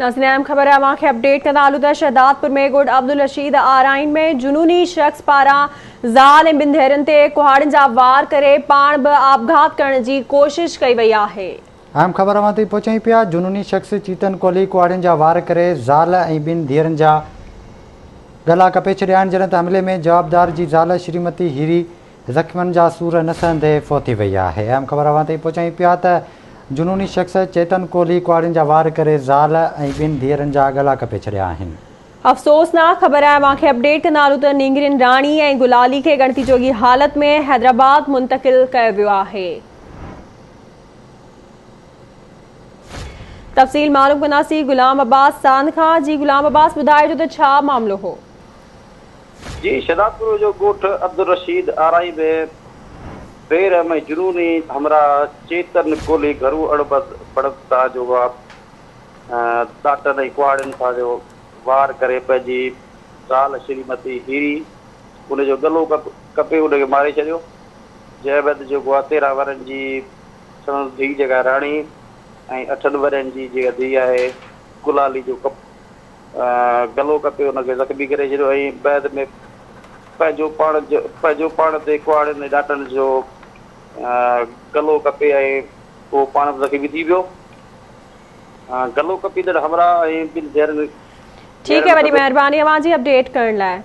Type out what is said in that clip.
नाज़रीन अहम ख़बर है मांखे अपडेट का नालू त शहदादपुर में गुड अब्दुल रशीद आराइन में जुनूनी शख्स पारां ज़ाल ऐं ॿिनि धेरनि ते कुहाड़ियुनि जा वार करे पाण बि आपघात करण जी कोशिश कई वई आहे। अहम ख़बर ताईं पहुचाई पिया। जुनूनी शख्स चीतन कोहली कुहाड़ियुनि जा वार करे ज़ाल ऐं ॿिनि धीअरनि जा गला कपे छॾिया आहिनि, जॾहिं त हमले में जवाबदार जी ज़ाल श्रीमती हीरी ज़ख़्मनि जा सूर न सहंदे फ़ौती वई आहे। अहम ख़बर ताईं पहुचाई पिया त जुनूनी शख्स चेतन कोहली कुहाड़ियुनि जा वार करे ज़ाल ऐं ॿिनि धीअरनि जा गला कपे छॾिया आहिनि। अफ़सोसनाक ख़बर आहे मांखे अपडेट का नालो त नींगरिन राणी ऐं गुलाली खे गणती जोगी हालत में हैदराबाद मुंतकिल कयो वियो आहे। तफ़सील मालूम कंदासीं गुलाम अब्बास सांद खां। जी गुलाम अब्बास, ॿुधाइजो त छा मामलो हो? जी, शहदादपुर जो ॻोठ अब्दुल रशीद आराई में बेर में जुनूनी हमरा चेतन कोहली घरू अड़बड़ता जो दाटन ऐं कुहाड़ियुनि सां जो वार करे पंहिंजी ज़ाल श्रीमती हीरी उनजो गलो कपे उनखे मारे छॾियो। जंहिं बैदि जेको आहे 13 वरनि जी संदसि धीउ जेका राणी ऐं 8 वरनि जी जेका धीउ आहे गुलाली जो गलो कपे उनखे ज़ख़्मी करे छॾियो ऐं बैदि में पंहिंजो पाण ते कुहाड़ियुनि ऐं ॾाटनि जो गलो कपे ऐं उहो पाण बि ज़ख़्मी थी वियो। गलो कपींदड़ हमरा ऐं ॿिनि धेरनि। ठीक है, वॾी महिरबानी अवां जी अपडेट करण लाइ।